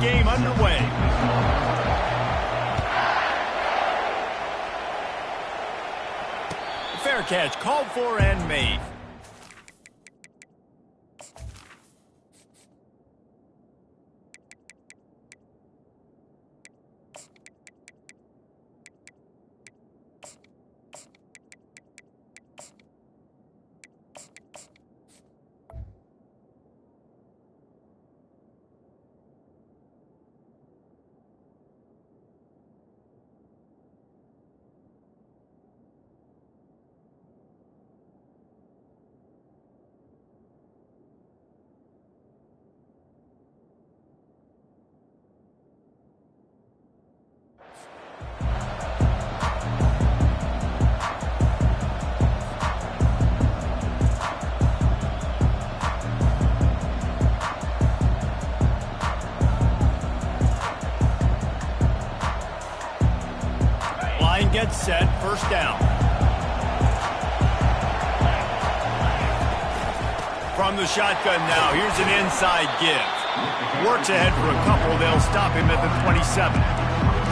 game underway. Fair catch called for and made. Gets set, first down. From the shotgun now, here's an inside give. Works ahead for a couple, they'll stop him at the 27.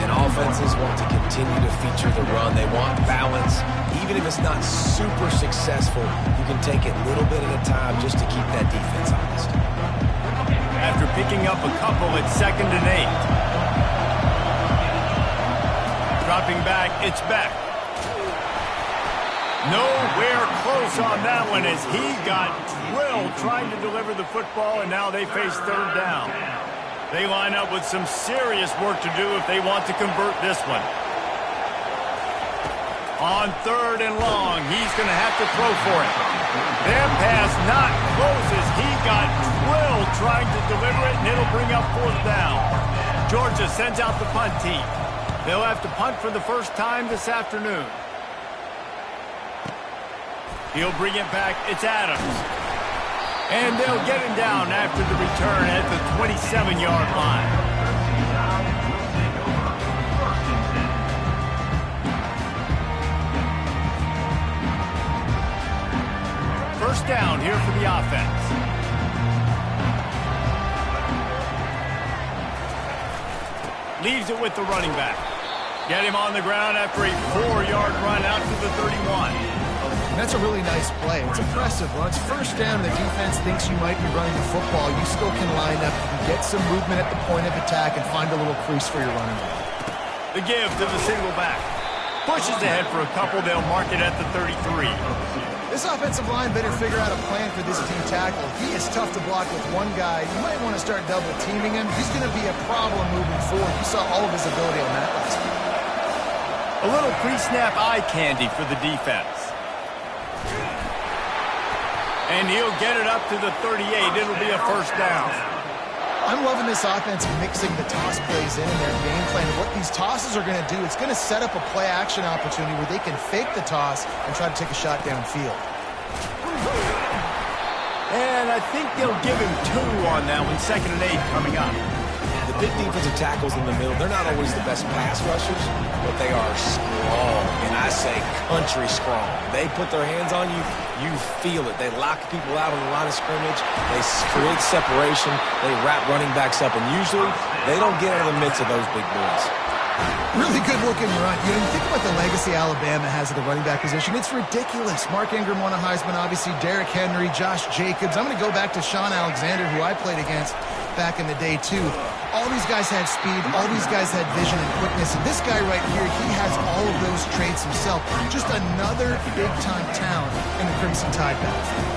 And offenses want to continue to feature the run. They want balance. Even if it's not super successful, you can take it little bit at a time just to keep that defense honest. After picking up a couple, it's 2nd and 8. Dropping back, it's back. Nowhere close on that one as he got drilled trying to deliver the football, and now they face 3rd down. They line up with some serious work to do if they want to convert this one. On 3rd and long, he's going to have to throw for it. Their pass not close as he got drilled trying to deliver it, and it'll bring up 4th down. Georgia sends out the punt team. They'll have to punt for the first time this afternoon. He'll bring it back. It's Adams. And they'll get him down after the return at the 27-yard line. First down here for the offense. Leaves it with the running back. Get him on the ground after a 4-yard run out to the 31. And that's a really nice play. It's impressive. Well, it's first down. The defense thinks you might be running the football. You still can line up. You can get some movement at the point of attack and find a little crease for your running back. The give to the single back. Pushes ahead for a couple. They'll mark it at the 33. This offensive line better figure out a plan for this team tackle. He is tough to block with one guy. You might want to start double teaming him. He's going to be a problem moving forward. You saw all of his ability on that last week. A little pre-snap eye candy for the defense. And he'll get it up to the 38. It'll be a first down. I'm loving this offense mixing the toss plays in their game plan. And what these tosses are going to do, it's going to set up a play-action opportunity where they can fake the toss and try to take a shot downfield. And I think they'll give him 2 on that one. 2nd and 8 coming up. The big defensive tackles in the middle, they're not always the best pass rushers, but they are strong, and I say country strong. They put their hands on you, you feel it. They lock people out on the line of scrimmage. They create separation. They wrap running backs up, and usually they don't get out of the midst of those big boys. Really good looking run. You know, you think about the legacy Alabama has at the running back position. It's ridiculous. Mark Ingram won a Heisman, obviously. Derrick Henry, Josh Jacobs. I'm going to go back to Sean Alexander, who I played against back in the day, too. All these guys had speed. All these guys had vision and quickness. And this guy right here, he has all of those traits himself. Just another big-time talent in the Crimson Tide backfield.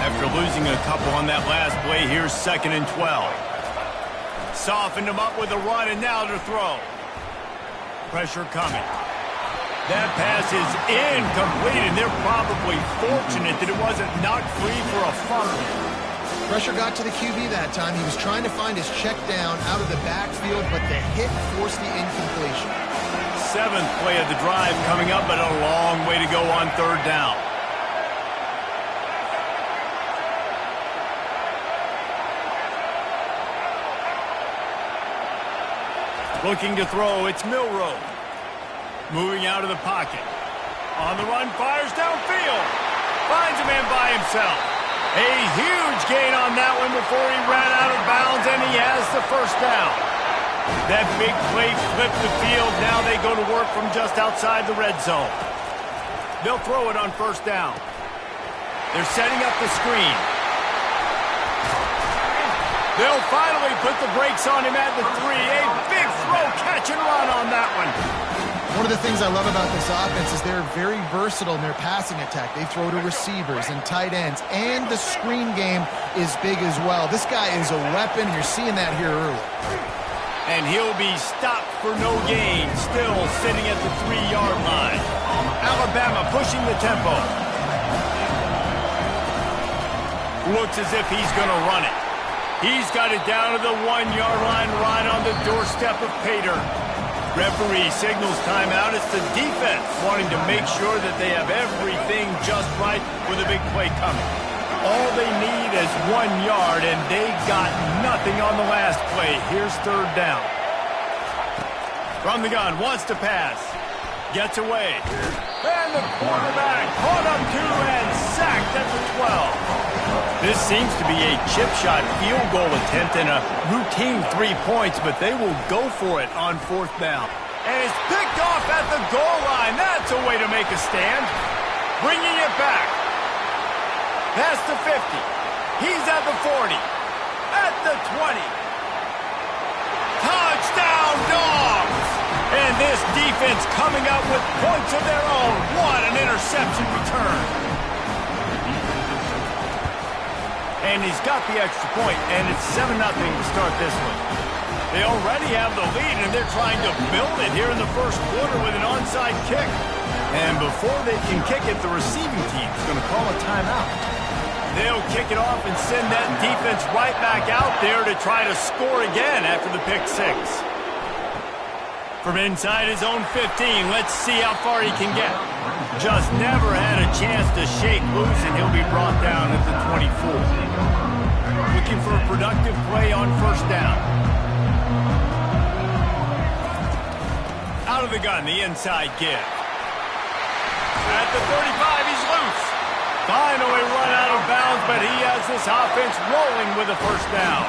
After losing a couple on that last play, here's 2nd and 12. Softened him up with a run, and now to throw. Pressure coming. That pass is incomplete, and they're probably fortunate that it wasn't knocked free for a fumble. Pressure got to the QB that time. He was trying to find his check down out of the backfield, but the hit forced the incompletion. 7th play of the drive coming up, but a long way to go on 3rd down. Looking to throw, it's Milroe. Moving out of the pocket. On the run, fires downfield. Finds a man by himself. A huge gain on that one before he ran out of bounds, and he has the first down. That big play flipped the field. Now they go to work from just outside the red zone. They'll throw it on first down. They're setting up the screen. They'll finally put the brakes on him at the 3. A big throw, catch and run on that one. One of the things I love about this offense is they're very versatile in their passing attack. They throw to receivers and tight ends, and the screen game is big as well. This guy is a weapon. You're seeing that here early. And he'll be stopped for no gain, still sitting at the 3-yard line. Alabama pushing the tempo. Looks as if he's going to run it. He's got it down to the 1-yard line right on the doorstep of Pater. Referee signals timeout. It's the defense wanting to make sure that they have everything just right with a big play coming. All they need is 1 yard, and they got nothing on the last play. Here's third down. From the gun, wants to pass. Gets away. And the quarterback caught up to and sacked at the 12. This seems to be a chip shot field goal attempt and a routine 3 points, but they will go for it on fourth down. And it's picked off at the goal line. That's a way to make a stand. Bringing it back. Past the 50. He's at the 40. At the 20. Touchdown, Dogs! And this defense coming up with points of their own. What an interception return. And he's got the extra point, and it's 7-0 to start this one. They already have the lead, and they're trying to build it here in the first quarter with an onside kick. And before they can kick it, the receiving team's going to call a timeout. They'll kick it off and send that defense right back out there to try to score again after the pick six. From inside his own 15, let's see how far he can get. Just never had a chance to shake loose, and he'll be brought down at the 24. Looking for a productive play on first down. Out of the gun, the inside give. At the 35, he's loose. Finally run out of bounds, but he has this offense rolling with a first down.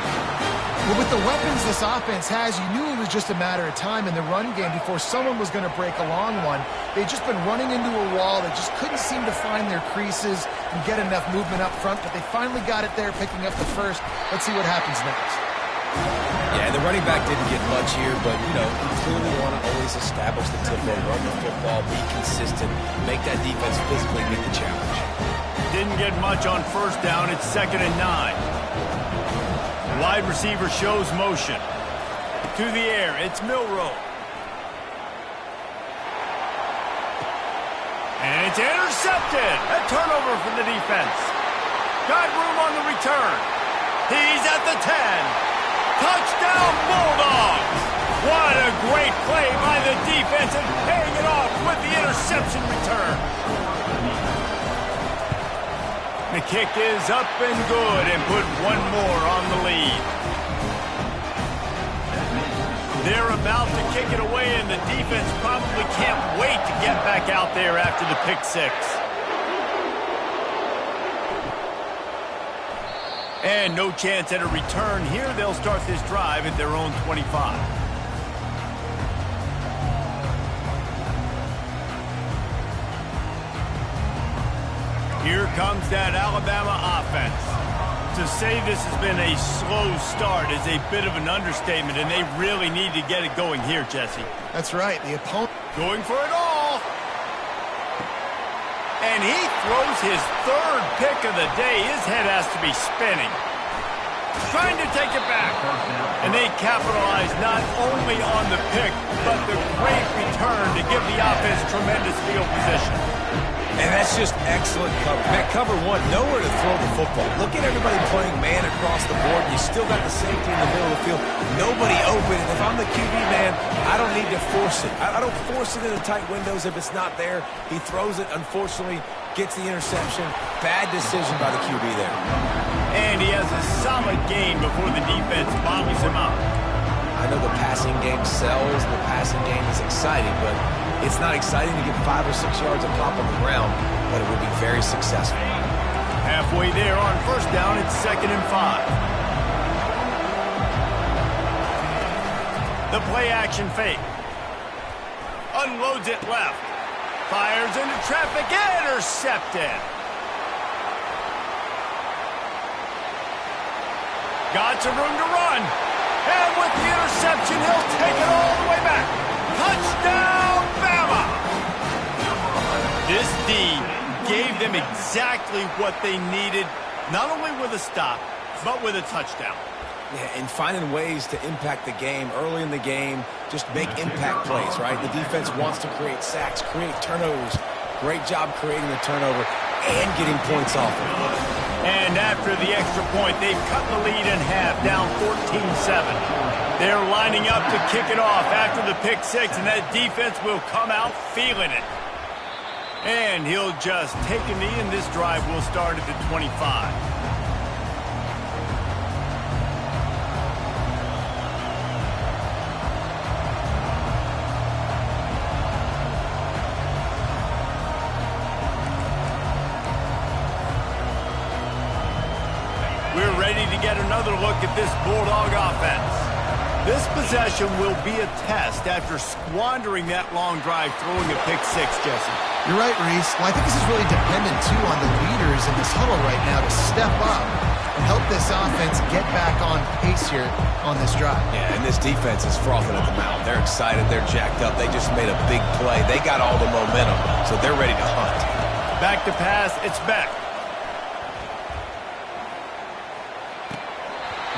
Well, with the weapons this offense has, you knew it was just a matter of time in the run game before someone was going to break a long one. They'd just been running into a wall. They just couldn't seem to find their creases and get enough movement up front, but they finally got it there, picking up the first. Let's see what happens next. Yeah, the running back didn't get much here, but, you know, you clearly want to always establish the tempo, run the football, be consistent, make that defense physically meet the challenge. Didn't get much on first down. It's 2nd and 9. Wide receiver shows motion. To the air, it's Milroe. And it's intercepted. A turnover for the defense. Got room on the return. He's at the 10. Touchdown, Bulldogs! What a great play by the defense and paying it off with the interception return. The kick is up and good and put one more on the lead. They're about to kick it away, and the defense probably can't wait to get back out there after the pick six. And no chance at a return here. They'll start this drive at their own 25. Here comes that Alabama offense. To say this has been a slow start is a bit of an understatement, and they really need to get it going here, Jesse. That's right. The opponent going for it all. And he throws his third pick of the day. His head has to be spinning. Trying to take it back. And they capitalize not only on the pick, but the great return to give the offense tremendous field position. And that's just excellent cover. Man, cover one, nowhere to throw the football. Look at everybody playing man across the board. You still got the safety in the middle of the field. Nobody open. And if I'm the QB, man, I don't need to force it. I don't force it in the tight windows if it's not there. He throws it, unfortunately, gets the interception. Bad decision by the QB there. And he has a solid gain before the defense bottles him up. I know the passing game sells, the passing game is exciting, but it's not exciting to get 5 or 6 yards of pop on the ground, but it would be very successful. Halfway there on first down, it's 2nd and 5. The play action fake. Unloads it left. Fires into traffic. Intercepted. Got some room to run. And with the interception, he'll take it all the way back. Touchdown, Bama! This D gave them exactly what they needed, not only with a stop, but with a touchdown. Yeah, and finding ways to impact the game early in the game, just make impact plays, right? The defense wants to create sacks, create turnovers. Great job creating the turnover and getting points off of it. And after the extra point, they've cut the lead in half, down 14-7. They're lining up to kick it off after the pick six, and that defense will come out feeling it. And he'll just take a knee, and this drive will start at the 25. We're ready to get another look at this Bulldog offense. This possession will be a test after squandering that long drive throwing a pick six, Jesse. You're right, Reese. Well, I think this is really dependent, too, on the leaders in this huddle right now to step up and help this offense get back on pace here on this drive. Yeah, and this defense is frothing at the mouth. They're excited. They're jacked up. They just made a big play. They got all the momentum, so they're ready to hunt. Back to pass. It's Beck.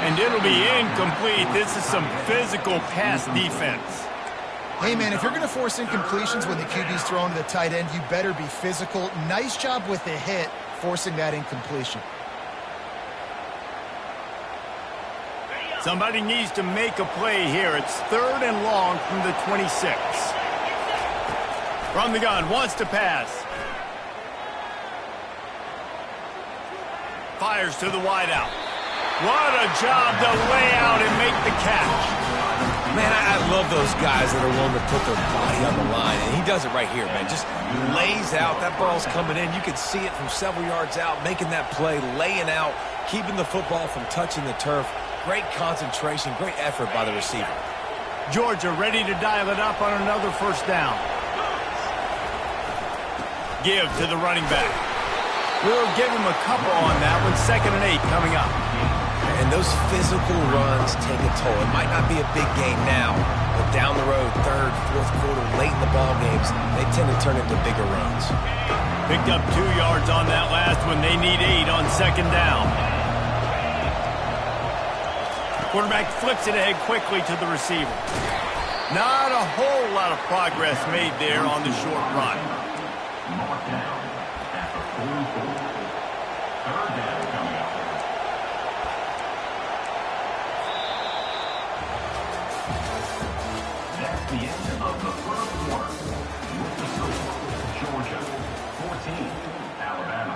And it'll be incomplete. This is some physical pass defense. Hey, man, if you're going to force incompletions when the QB's thrown to the tight end, you better be physical. Nice job with the hit, forcing that incompletion. Somebody needs to make a play here. It's 3rd and long from the 26. From the gun, wants to pass. Fires to the wideout. What a job to lay out and make the catch. Man, I love those guys that are willing to put their body on the line, and he does it right here, man. Just lays out. That ball's coming in. You can see it from several yards out, making that play, laying out, keeping the football from touching the turf. Great concentration, great effort by the receiver. Georgia ready to dial it up on another first down. Give to the running back. We'll give him a couple on that one. 2nd and 8 coming up. And those physical runs take a toll. It might not be a big game now, but down the road, 3rd, 4th quarter, late in the ball games, they tend to turn into bigger runs. Picked up 2 yards on that last one. They need 8 on 2nd down. Quarterback flips it ahead quickly to the receiver. Not a whole lot of progress made there on the short run. The end of the 1st quarter. With the score, Georgia 14, Alabama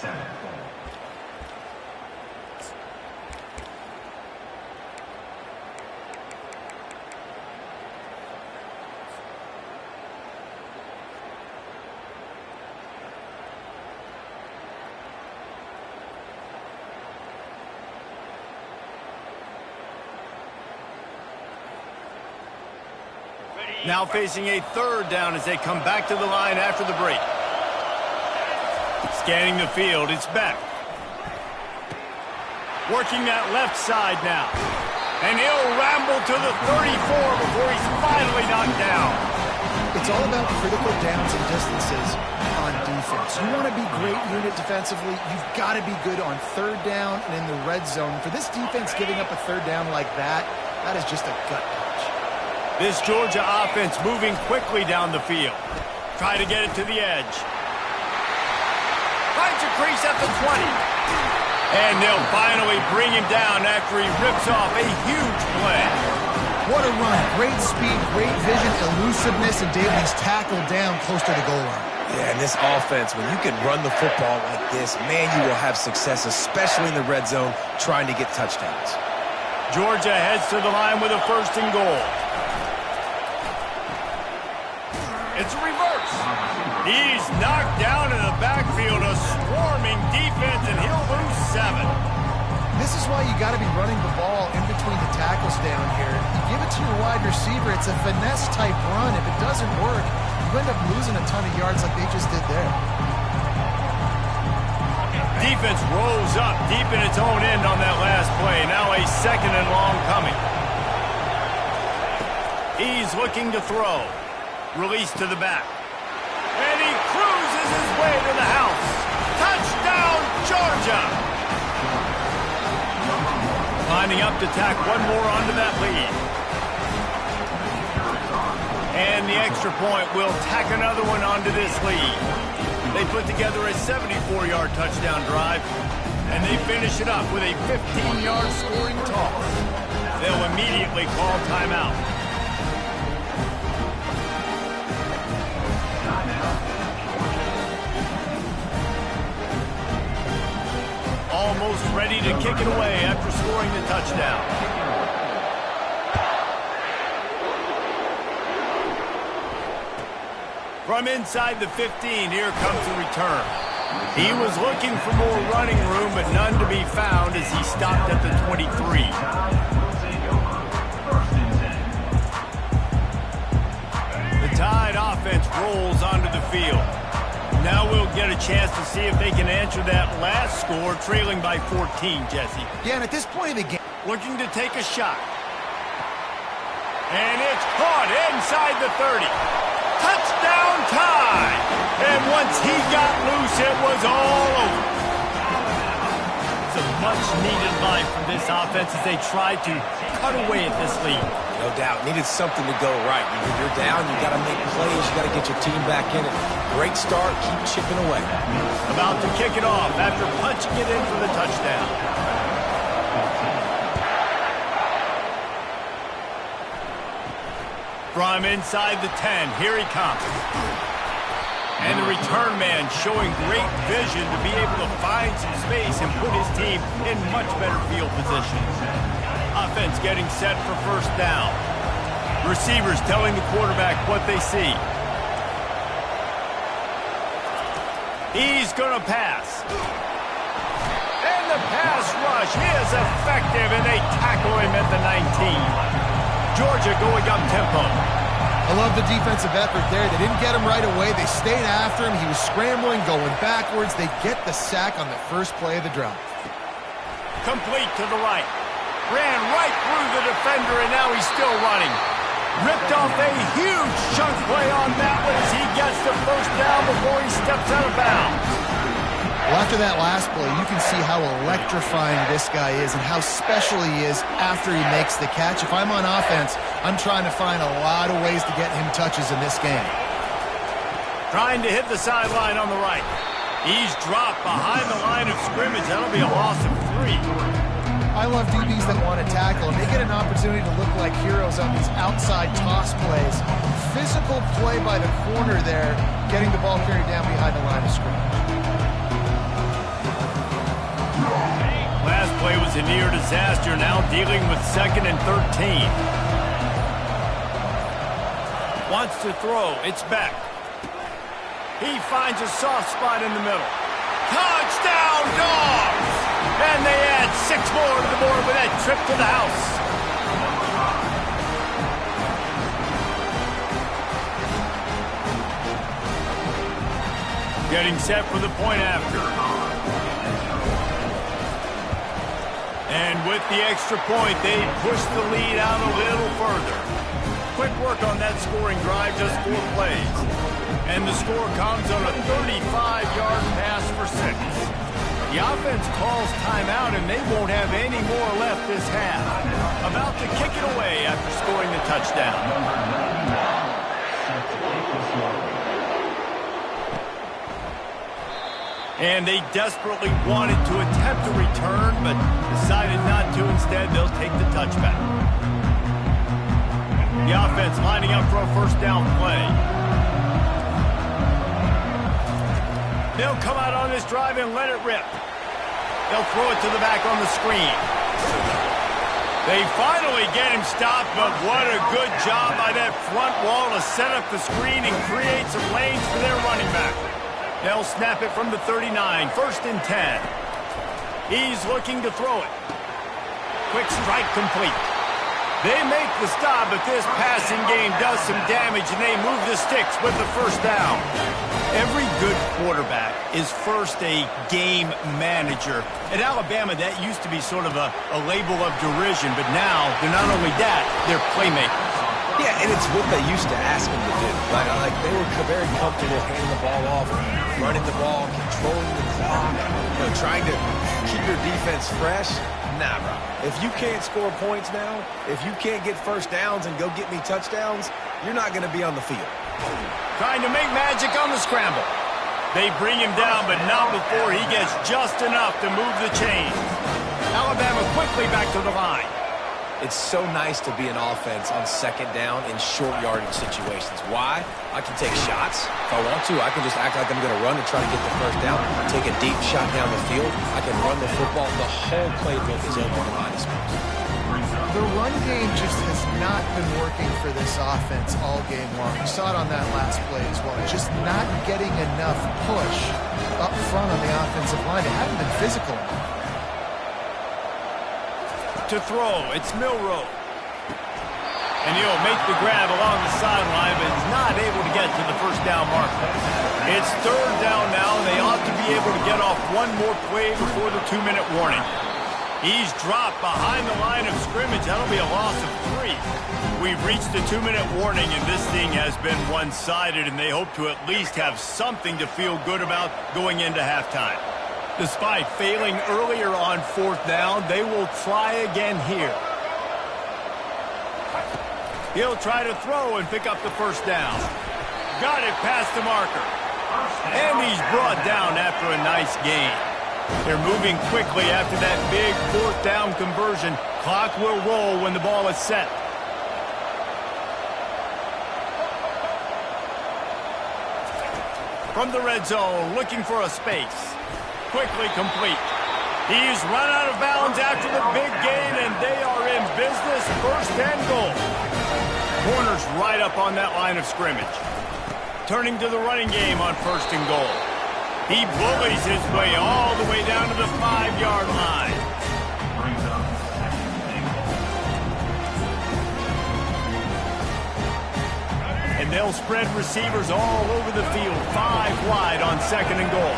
7. Now facing a 3rd down as they come back to the line after the break. Scanning the field, it's Beck. Working that left side now. And he'll ramble to the 34 before he's finally knocked down. It's all about critical downs and distances on defense. You want to be great unit defensively, you've got to be good on 3rd down and in the red zone. For this defense giving up a 3rd down like that, that is just a gut punch. This Georgia offense moving quickly down the field. Try to get it to the edge. Finds a crease at the 20. And they'll finally bring him down after he rips off a huge play. What a run. Great speed, great vision, elusiveness, and Davies tackled down close to the goal line. Yeah, and this offense, when you can run the football like this, man, you will have success, especially in the red zone, trying to get touchdowns. Georgia heads to the line with a 1st and goal. It's a reverse. He's knocked down in the backfield. A swarming defense defense, and he'll lose 7. This is why you got to be running the ball in between the tackles down here. You give it to your wide receiver. It's a finesse-type run. If it doesn't work, you end up losing a ton of yards like they just did there. Defense rolls up deep in its own end on that last play. Now a 2nd and long coming. He's looking to throw. Release to the back. And he cruises his way to the house. Touchdown, Georgia! Lining up to tack one more onto that lead. And the extra point will tack another one onto this lead. They put together a 74-yard touchdown drive, and they finish it up with a 15-yard scoring toss. They'll immediately call timeout. Almost ready to kick it away after scoring the touchdown. From inside the 15, here comes the return. He was looking for more running room, but none to be found as he stopped at the 23. The Tide offense rolls onto the field. Now we'll get a chance to see if they can answer that last score, trailing by 14, Jesse. Yeah, and at this point of the game, looking to take a shot. And it's caught inside the 30. Touchdown Tide! And once he got loose, it was all over. It's a much-needed life from this offense as they tried to cut away at this lead. No doubt. Needed something to go right. When you're down, you got to make plays. You got to get your team back in it. Great start. Keep chipping away. About to kick it off after punching it in for the touchdown. From inside the 10, here he comes. And the return man showing great vision to be able to find some space and put his team in much better field position. Offense getting set for first down. Receivers telling the quarterback what they see. He's going to pass. And the pass rush is effective, and they tackle him at the 19. Georgia going up tempo. I love the defensive effort there. They didn't get him right away. They stayed after him. He was scrambling, going backwards. They get the sack on the first play of the drive. Complete to the right. Ran right through the defender, and now he's still running. Ripped off a huge chunk play on that one as he gets the first down before he steps out of bounds. Well, after that last play, you can see how electrifying this guy is and how special he is after he makes the catch. If I'm on offense, I'm trying to find a lot of ways to get him touches in this game. Trying to hit the sideline on the right. He's dropped behind the line of scrimmage. That'll be a loss of 3. I love DBs that want to tackle, and they get an opportunity to look like heroes on these outside toss plays. Physical play by the corner there, getting the ball carried down behind the line of scrimmage. Last play was a near disaster, now dealing with 2nd and 13. Wants to throw, it's back. He finds a soft spot in the middle. Touchdown, Dogs! And they add 6 more to the board with that trip to the house. Getting set for the point after. And with the extra point, they push the lead out a little further. Quick work on that scoring drive, just 4 plays. And the score comes on a 35-yard pass for 6. The offense calls timeout, and they won't have any more left this half. About to kick it away after scoring the touchdown. And they desperately wanted to attempt a return, but decided not to. Instead, they'll take the touchback. The offense lining up for a first down play. They'll come out on this drive and let it rip. They'll throw it to the back on the screen. They finally get him stopped, but what a good job by that front wall to set up the screen and create some lanes for their running back. They'll snap it from the 39, 1st and 10. He's looking to throw it. Quick strike complete. They make the stop, but this passing game does some damage, and they move the sticks with the first down. Every good quarterback is first a game manager. At Alabama, that used to be sort of a label of derision, but now they're not only that, they're playmakers. Yeah, and it's what they used to ask them to do. Like they were very comfortable handing the ball off, running the ball, controlling the clock, trying to keep your defense fresh. Nah, bro. If you can't score points now, if you can't get first downs and go get me touchdowns, you're not going to be on the field. Trying to make magic on the scramble. They bring him down, but not before he gets just enough to move the chains. Alabama quickly back to the line. It's so nice to be an offense on 2nd down in short yardage situations. Why? I can take shots. If I want to, I can just act like I'm going to run and try to get the first down, take a deep shot down the field. I can run the football. The whole playbook is open behind us. The run game just has not been working for this offense all game long. We saw it on that last play as well. Just not getting enough push up front on the offensive line. They haven't been physical enough. To throw, it's Milroe. And he'll make the grab along the sideline, but is not able to get to the first down marker. It's 3rd down now, and they ought to be able to get off one more play before the 2-minute warning. He's dropped behind the line of scrimmage. That'll be a loss of 3. We've reached the 2-minute warning, and this thing has been one-sided, and they hope to at least have something to feel good about going into halftime. Despite failing earlier on 4th down, they will try again here. He'll try to throw and pick up the first down. Got it past the marker. And he's brought down after a nice gain. They're moving quickly after that big 4th down conversion. Clock will roll when the ball is set. From the red zone, looking for a space. Quickly complete. He's run out of bounds after the big gain, and they are in business. 1st and goal. Corner's right up on that line of scrimmage. Turning to the running game on 1st and goal. He bullies his way all the way down to the 5-yard line. Brings up 2nd and goal. And they'll spread receivers all over the field. 5 wide on 2nd and goal.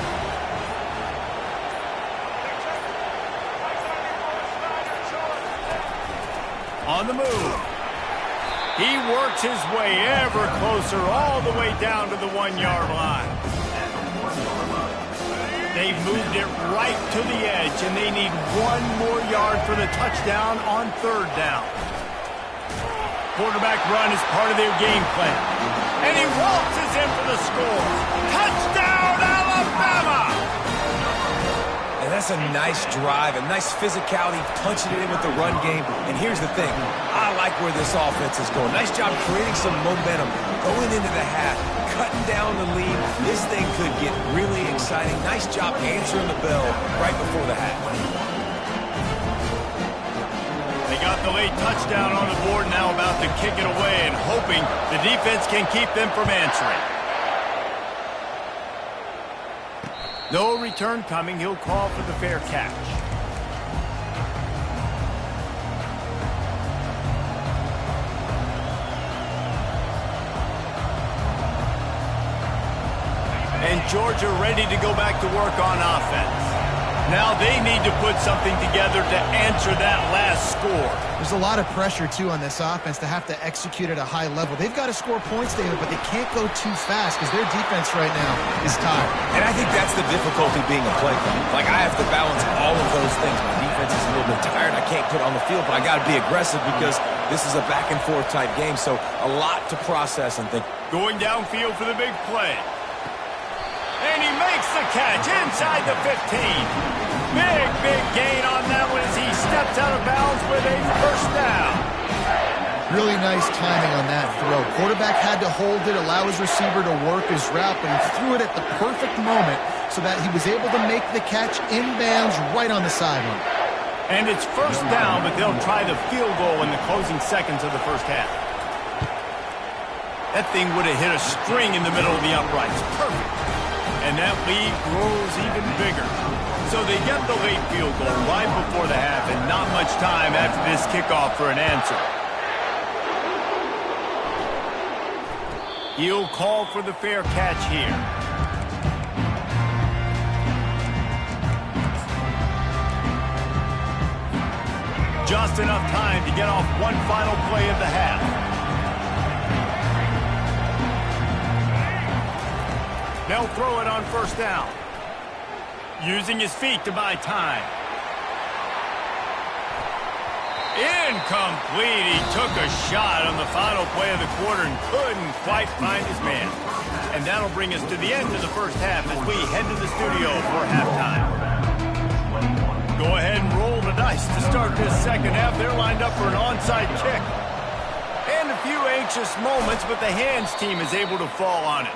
On the move. He works his way ever closer all the way down to the 1-yard line. They've moved it right to the edge, and they need 1 more yard for the touchdown on 3rd down. Quarterback run is part of their game plan. And he waltzes in for the score. Touchdown, Alabama! And that's a nice drive, a nice physicality, punching it in with the run game. And here's the thing. I like where this offense is going. Nice job creating some momentum, going into the half, cutting down the lead. This thing could get really exciting. Nice job answering the bell right before the half. They got the late touchdown on the board, now about to kick it away and hoping the defense can keep them from answering. No return coming. He'll call for the fair catch. And Georgia ready to go back to work on offense. Now they need to put something together to answer that last score. There's a lot of pressure, too, on this offense to have to execute at a high level. They've got to score points, David, but they can't go too fast because their defense right now is tired. And I think that's the difficulty being a play caller. Like, I have to balance all of those things. My defense is a little bit tired. I can't put on the field, but I got to be aggressive because this is a back-and-forth type game. So a lot to process and think. Going downfield for the big play. And he makes the catch inside the 15. Big gain on that one as he steps out of bounds with a first down. Really nice timing on that throw. Quarterback had to hold it, allow his receiver to work his route, but he threw it at the perfect moment so that he was able to make the catch inbounds right on the sideline. And it's first down, but they'll try the field goal in the closing seconds of the first half. That thing would have hit a string in the middle of the uprights. Perfect. And that lead grows even bigger. So they get the late field goal right before the half and not much time after this kickoff for an answer. He'll call for the fair catch here. Just enough time to get off one final play of the half. They'll throw it on first down. Using his feet to buy time. Incomplete. He took a shot on the final play of the quarter and couldn't quite find his man. And that'll bring us to the end of the first half as we head to the studio for halftime. Go ahead and roll the dice to start this second half. They're lined up for an onside kick. And a few anxious moments, but the hands team is able to fall on it.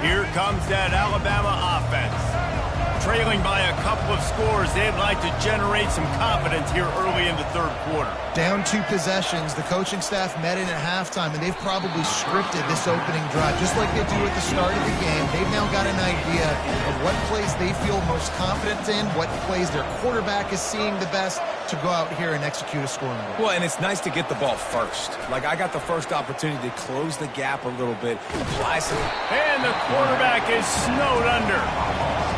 Here comes that Alabama offense. Trailing by a couple of scores, they'd like to generate some confidence here early in the third quarter. Down 2 possessions, the coaching staff met in at halftime, and they've probably scripted this opening drive, just like they do at the start of the game. They've now got an idea of what plays they feel most confident in, what plays their quarterback is seeing the best to go out here and execute a scoring goal. Well, and it's nice to get the ball first. Like, I got the first opportunity to close the gap a little bit, apply some... And the quarterback is snowed under.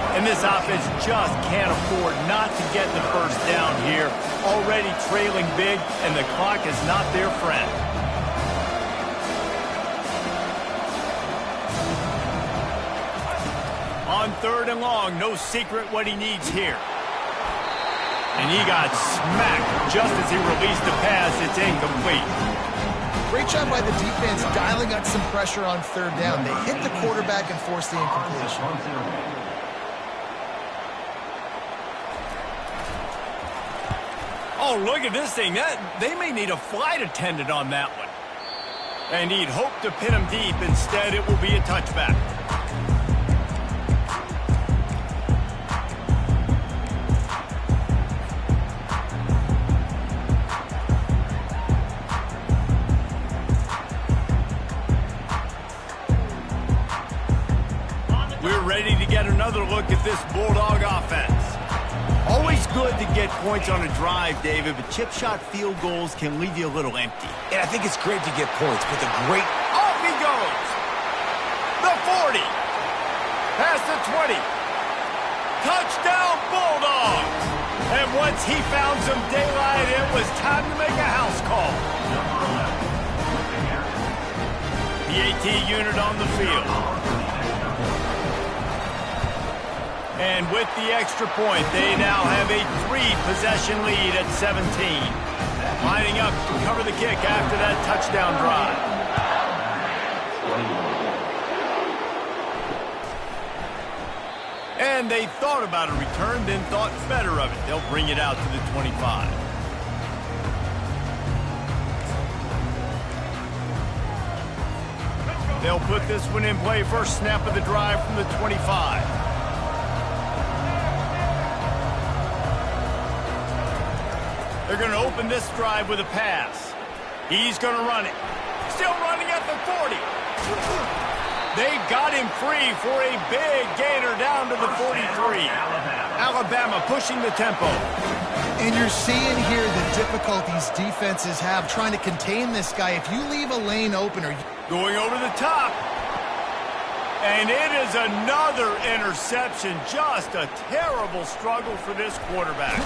And this offense just can't afford not to get the first down here. Already trailing big, and the clock is not their friend. On third and long, no secret what he needs here. And he got smacked just as he released the pass. It's incomplete. Great job by the defense dialing up some pressure on third down. They hit the quarterback and forced the incompletion. Oh, look at this thing. They may need a flight attendant on that one. And he'd hope to pin him deep. Instead, it will be a touchback. We're ready to get another look at this Bulldog offense. Always good to get points on a drive, David, but chip shot field goals can leave you a little empty. And I think it's great to get points with a great... Off he goes! The 40! Past the 20! Touchdown Bulldogs! And once he found some daylight, it was time to make a house call. The AT unit on the field. And with the extra point, they now have a 3-possession lead at 17. Lining up to cover the kick after that touchdown drive. And they thought about a return, then thought better of it. They'll bring it out to the 25. They'll put this one in play. First snap of the drive from the 25. They're going to open this drive with a pass. He's going to run it. Still running at the 40. They got him free for a big gainer down to the 43. Alabama pushing the tempo. And you're seeing here the difficulties defenses have trying to contain this guy. If you leave a lane open or... Going over the top. And it is another interception. Just a terrible struggle for this quarterback.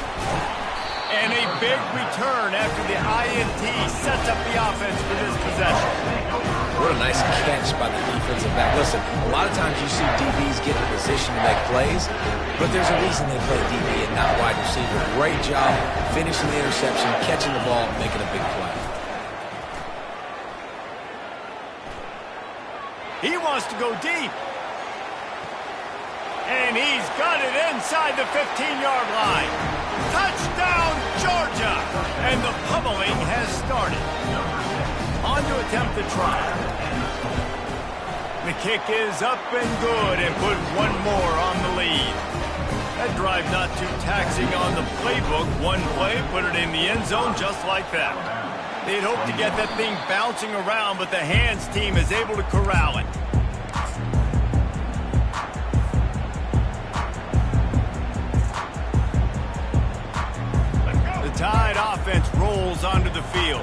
And a big return after the INT sets up the offense for this possession. What a nice catch by the defensive back. Listen, a lot of times you see DBs get in position to make plays, but there's a reason they play DB and not wide receiver. Great job finishing the interception, catching the ball, making a big play. He wants to go deep. And he's got it inside the 15-yard line. Touchdown, Georgia! And the pummeling has started. On to attempt the try. The kick is up and good and put one more on the lead. That drive not too taxing on the playbook. One play, put it in the end zone just like that. They'd hoped to get that thing bouncing around, but the hands team is able to corral it. The Tide offense rolls onto the field.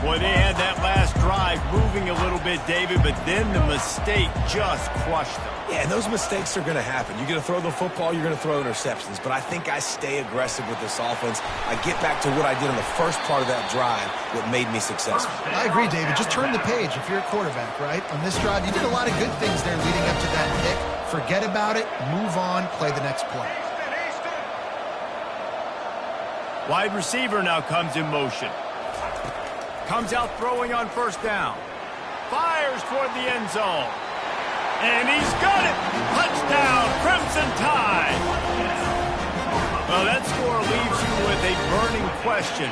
Boy, they had that last drive moving a little bit, David, but then the mistake just crushed them. Yeah, and those mistakes are going to happen. You're going to throw the football, you're going to throw interceptions. But I think I stay aggressive with this offense. I get back to what I did in the first part of that drive, what made me successful. I agree, David. Just turn the page if you're a quarterback, right? On this drive, you did a lot of good things there leading up to that pick. Forget about it, move on, play the next play. Wide receiver now comes in motion. Comes out throwing on first down. Fires toward the end zone. And he's got it! Touchdown, Crimson Tide! Well, that score leaves you with a burning question.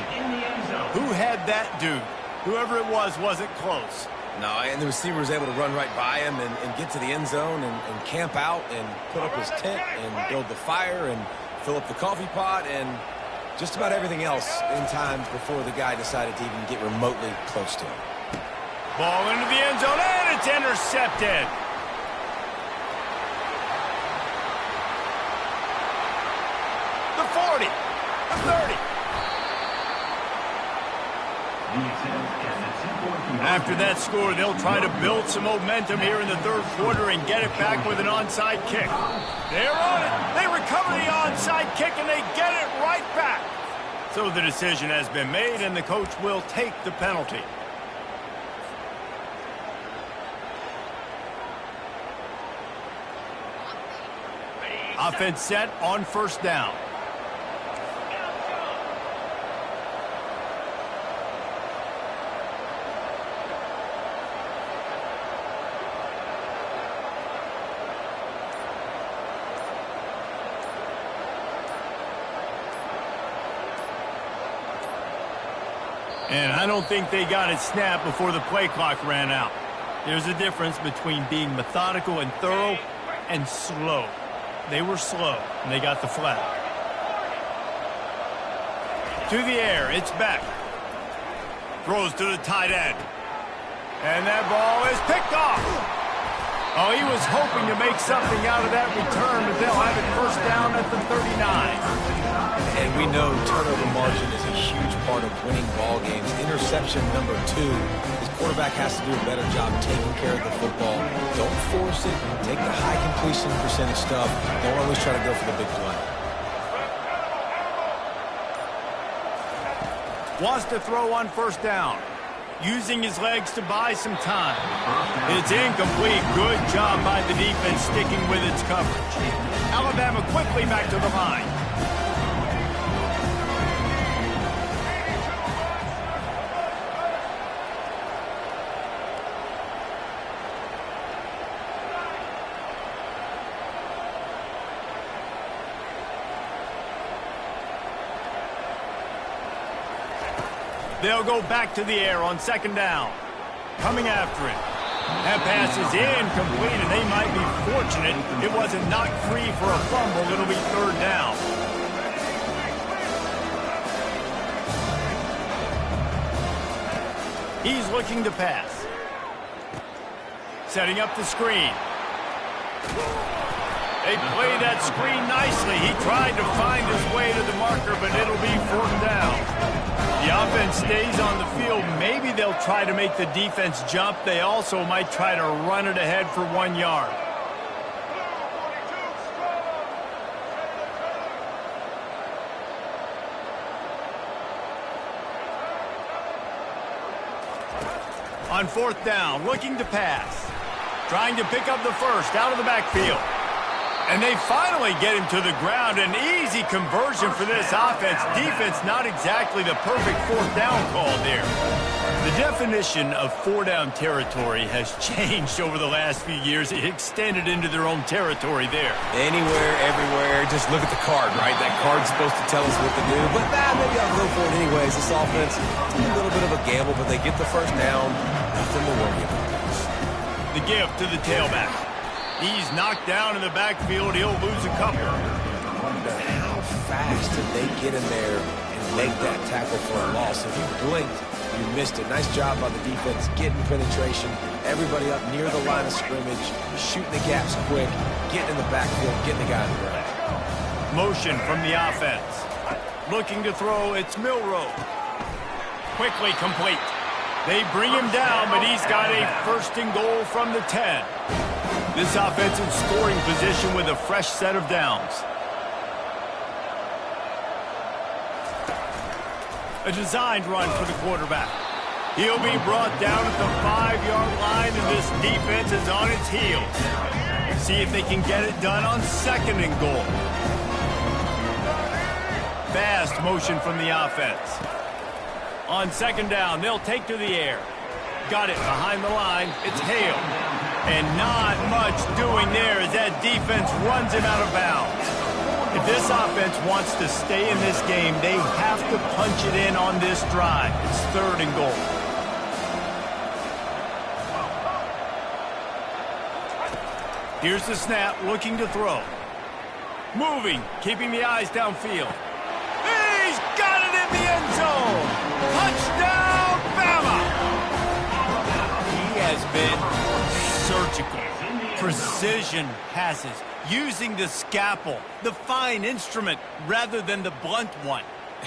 Who had that dude? Whoever it was wasn't close. No, and the receiver was able to run right by him and get to the end zone and camp out and put up his tent and build the fire and fill up the coffee pot and just about everything else in time before the guy decided to even get remotely close to him. Ball into the end zone, and it's intercepted. The 40, the 30. After that score, they'll try to build some momentum here in the third quarter and get it back with an onside kick. They're on it. They recover the onside kick, and they get it right back. So the decision has been made, and the coach will take the penalty. Offense set on first down. And I don't think they got it snapped before the play clock ran out. There's a difference between being methodical and thorough and slow. They were slow, and they got the flag. To the air, it's Beck. Throws to the tight end. And that ball is picked off. Oh, he was hoping to make something out of that return, but they'll have it first down at the 39. And we know turnover margin is a huge part of winning ball games. Interception number 2. His quarterback has to do a better job taking care of the football. Don't force it. Take the high completion percentage stuff. Don't always try to go for the big play. Wants to throw on first down. Using his legs to buy some time. It's incomplete. Good job by the defense sticking with its coverage. Alabama quickly back to the line. They'll go back to the air on second down. Coming after it. That pass is incomplete, and they might be fortunate it wasn't knocked free for a fumble. It'll be third down. He's looking to pass. Setting up the screen. They played that screen nicely. He tried to find his way to the marker, but it'll be fourth down. The offense stays on the field. Maybe they'll try to make the defense jump. They also might try to run it ahead for 1 yard. On fourth down, looking to pass. Trying to pick up the first out of the backfield. And they finally get him to the ground. An easy conversion for this offense. Defense not exactly the perfect fourth down call there. The definition of four-down territory has changed over the last few years. It extended into their own territory there. Anywhere, everywhere, just look at the card, right? That card's supposed to tell us what to do. But maybe I'll go for it anyways. This offense, a little bit of a gamble, but they get the first down. Nothing to worry about. The gift to the tailback. He's knocked down in the backfield. He'll lose a couple. fast did they get in there and make that tackle for a loss? If you blinked, you missed it. Nice job by the defense, getting penetration, everybody up near the line of scrimmage, shooting the gaps quick, getting in the backfield, getting the guy on the ground. Motion from the offense. Looking to throw, it's Milroe. Quickly complete. They bring him down, but he's got a first and goal from the 10. This offensive scoring position with a fresh set of downs. A designed run for the quarterback. He'll be brought down at the 5-yard line, and this defense is on its heels. See if they can get it done on second and goal. Fast motion from the offense. On second down, they'll take to the air. Got it behind the line. It's Hale. And not much doing there as that defense runs him out of bounds. If this offense wants to stay in this game, they have to punch it in on this drive. It's third and goal. Here's the snap, looking to throw. Moving, keeping the eyes downfield. He's got it in the end zone. Touchdown, Bama! He has been surgical. Precision passes, using the scalpel, the fine instrument, rather than the blunt one.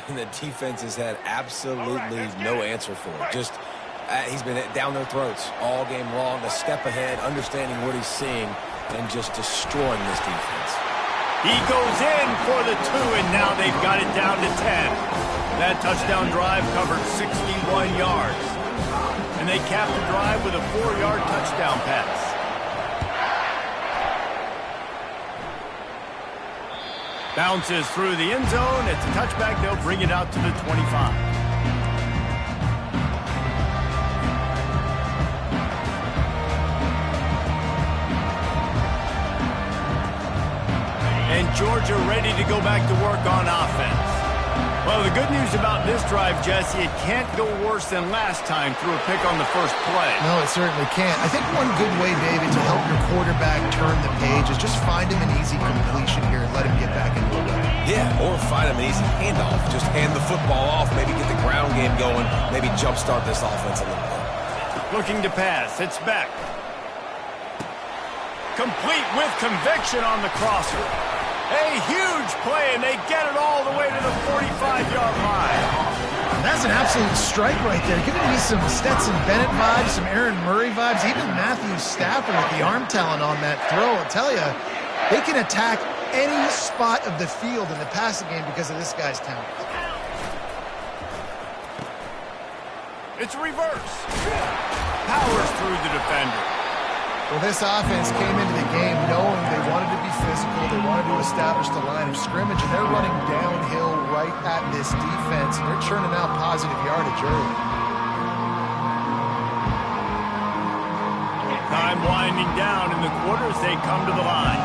And the defense has had absolutely no answer for it. Just, he's been down their throats all game long, a step ahead, understanding what he's seeing, and just destroying this defense. He goes in for the 2, and now they've got it down to 10. That touchdown drive covered 61 yards. And they capped the drive with a 4-yard touchdown pass. Bounces through the end zone. It's a touchback. They'll bring it out to the 25. And Georgia ready to go back to work on offense. Well, the good news about this drive, Jesse, it can't go worse than last time through a pick on the first play. No, it certainly can't. I think one good way, David, to help your quarterback turn the page is just find him an easy completion here and let him get back into the run. Yeah, or find him an easy handoff. Just hand the football off, maybe get the ground game going, maybe jumpstart this offense a little bit. Looking to pass. It's Beck. Complete with conviction on the crosser. A huge play, and they get it all the way to the 45-yard line. That's an absolute strike right there. Giving me some Stetson Bennett vibes, some Aaron Murray vibes, even Matthew Stafford with the arm talent on that throw. I'll tell you, they can attack any spot of the field in the passing game because of this guy's talent. It's a reverse. Powers through the defender. Well, this offense came into the game knowing they wanted to be physical, they wanted to establish the line of scrimmage, and they're running downhill right at this defense, and they're churning out positive yardage early. Time winding down in the quarters, they come to the line.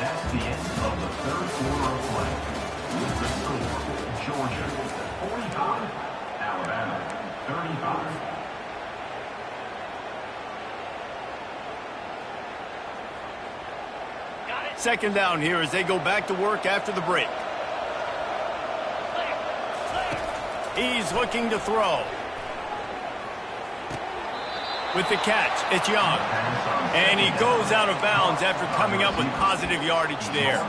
That's the end of the third quarter of play. With the score, Georgia 45, Alabama 35. Second down here as they go back to work after the break. He's looking to throw. With the catch, it's Young. And he goes out of bounds after coming up with positive yardage there.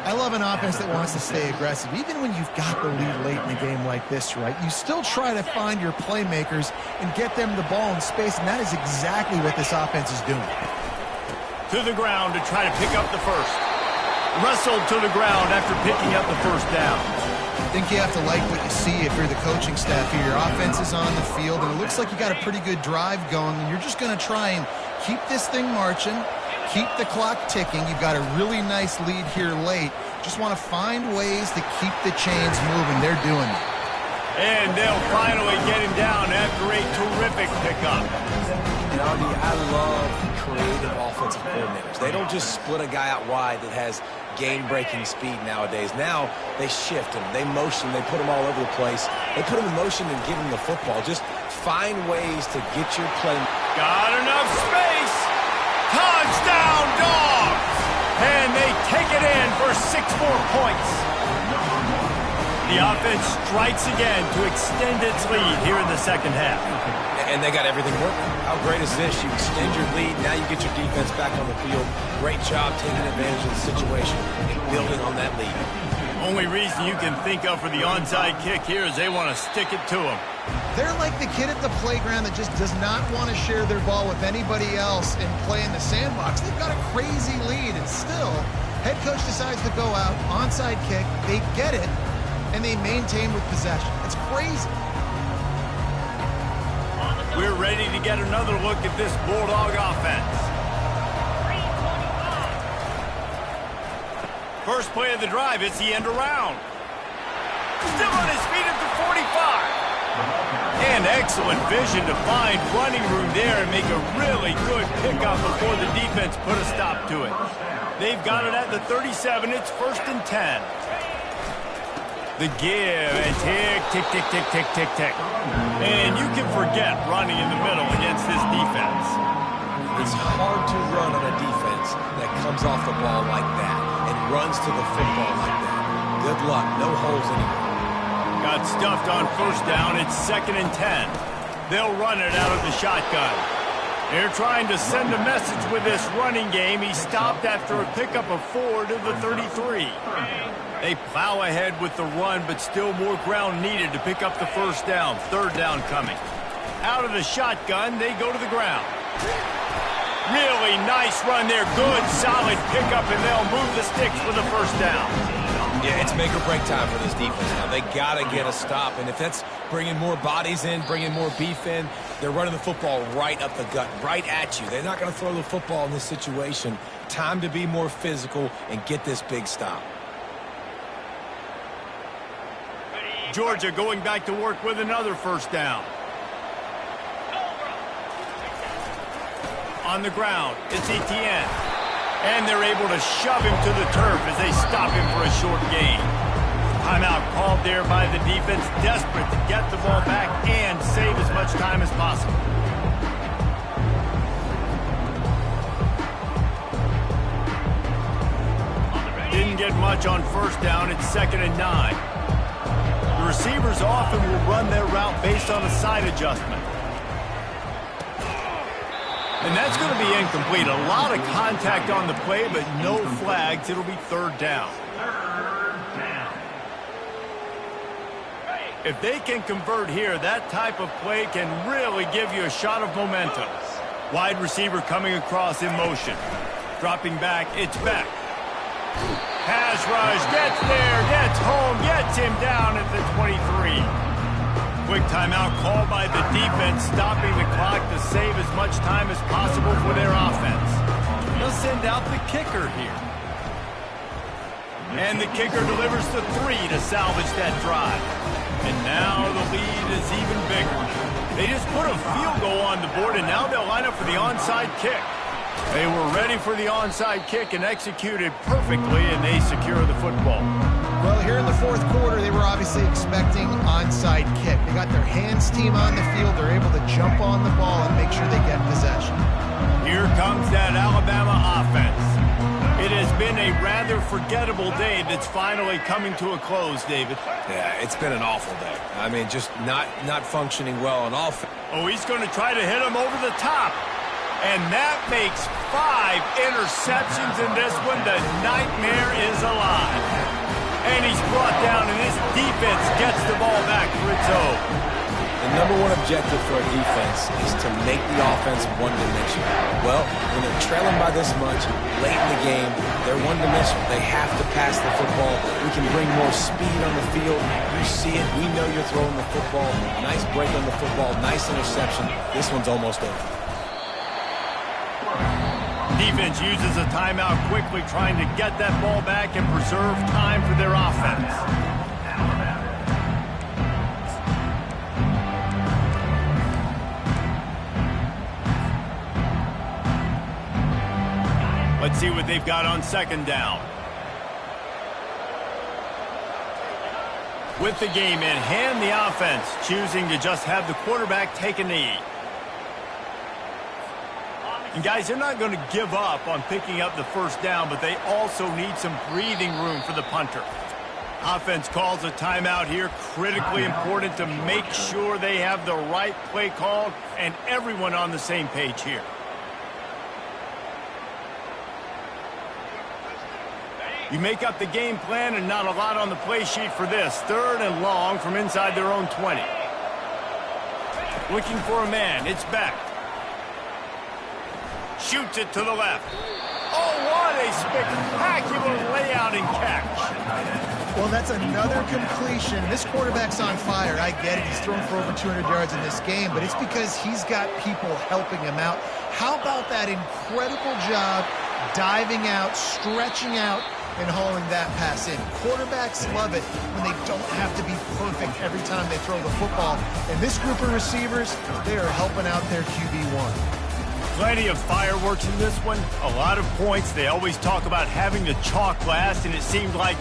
I love an offense that wants to stay aggressive. Even when you've got the lead late in the game like this, right, you still try to find your playmakers and get them the ball in space, and that is exactly what this offense is doing. To the ground to try to pick up the first. Wrestled to the ground after picking up the first down. I think you have to like what you see if you're the coaching staff here. Your offense is on the field, and it looks like you got a pretty good drive going, and you're just going to try and keep this thing marching, keep the clock ticking. You've got a really nice lead here late. Just want to find ways to keep the chains moving. They're doing it. And they'll finally get him down after a terrific pickup. And Artie, I love creative offensive coordinators. They don't just split a guy out wide that has game-breaking speed nowadays. Now they shift them, they motion, they put them all over the place. They put them in motion and give them the football. Just find ways to get your play. Got enough space. Touchdown, Dogs! And they take it in for 6 more points. The offense strikes again to extend its lead here in the second half. And they got everything working. How great is this? You extend your lead, now you get your defense back on the field. Great job taking advantage of the situation and building on that lead. Only reason you can think of for the onside kick here is they want to stick it to him. They're like the kid at the playground that just does not want to share their ball with anybody else and play in the sandbox. They've got a crazy lead, and still, head coach decides to go out, onside kick, they get it, and they maintain with possession. It's crazy. We're ready to get another look at this Bulldog offense. First play of the drive, it's the end around. Still on his feet at the 45. And excellent vision to find running room there and make a really good pickup before the defense put a stop to it. They've got it at the 37. It's 1st and 10. The give and tick, tick, tick, tick, tick, tick, tick. And you can forget running in the middle against this defense. It's hard to run on a defense that comes off the ball like that and runs to the football like that. Good luck. No holes anywhere. Got stuffed on 1st down. It's 2nd and 10. They'll run it out of the shotgun. They're trying to send a message with this running game. He stopped after a pickup of 4 to the 33. They plow ahead with the run, but still more ground needed to pick up the 1st down. 3rd down coming. Out of the shotgun, they go to the ground. Really nice run there. Good, solid pickup, and they'll move the sticks for the 1st down. Yeah, it's make or break time for this defense now. They got to get a stop, and if that's bringing more bodies in, bringing more beef in, they're running the football right up the gut, right at you. They're not going to throw the football in this situation. Time to be more physical and get this big stop. Georgia going back to work with another 1st down. On the ground, it's Etienne. And they're able to shove him to the turf as they stop him for a short gain. Timeout called there by the defense, desperate to get the ball back and save as much time as possible. Didn't get much on 1st down. It's 2nd and 9. The receivers often will run their route based on a side adjustment. And that's going to be incomplete. A lot of contact on the play, but no flags. It'll be 3rd down. If they can convert here, that type of play can really give you a shot of momentum. Wide receiver coming across in motion. Dropping back, it's Beck. Pass rush, gets there, gets home, gets him down at the 23. Quick timeout called by the defense, stopping the clock to save as much time as possible for their offense. They'll send out the kicker here. And the kicker delivers the 3 to salvage that drive. And now the lead is even bigger. They just put a field goal on the board, and now they'll line up for the onside kick. They were ready for the onside kick and executed perfectly, and they secure the football. Well, here in the 4th quarter, they were obviously expecting onside kick. They got their hands team on the field. They're able to jump on the ball and make sure they get possession. Here comes that Alabama offense. It has been a rather forgettable day that's finally coming to a close, David. Yeah, it's been an awful day. I mean, just not functioning well on offense. Oh, he's going to try to hit him over the top. And that makes 5 interceptions in this one. The nightmare is alive. And he's brought down, and his defense gets the ball back for its own. The number one objective for a defense is to make the offense one-dimensional. Well, when they're trailing by this much, late in the game, they're one-dimensional. They have to pass the football. We can bring more speed on the field. You see it. We know you're throwing the football. Nice break on the football. Nice interception. This one's almost over. Defense uses a timeout quickly, trying to get that ball back and preserve time for their offense. Let's see what they've got on 2nd down. With the game in hand, the offense choosing to just have the quarterback take a knee. And guys, they're not going to give up on picking up the first down, but they also need some breathing room for the punter. Offense calls a timeout here. Critically important to make sure they have the right play called and everyone on the same page here. You make up the game plan and not a lot on the play sheet for this. 3rd and long from inside their own 20. Looking for a man. It's Beck. Shoots it to the left. Oh, what a spectacular layout and catch. Well, that's another completion. This quarterback's on fire. I get it. He's thrown for over 200 yards in this game, but it's because he's got people helping him out. How about that incredible job diving out, stretching out, and hauling that pass in? Quarterbacks love it when they don't have to be perfect every time they throw the football. And this group of receivers, they are helping out their QB1. Plenty of fireworks in this one. A lot of points. They always talk about having the chalk last, and it seemed like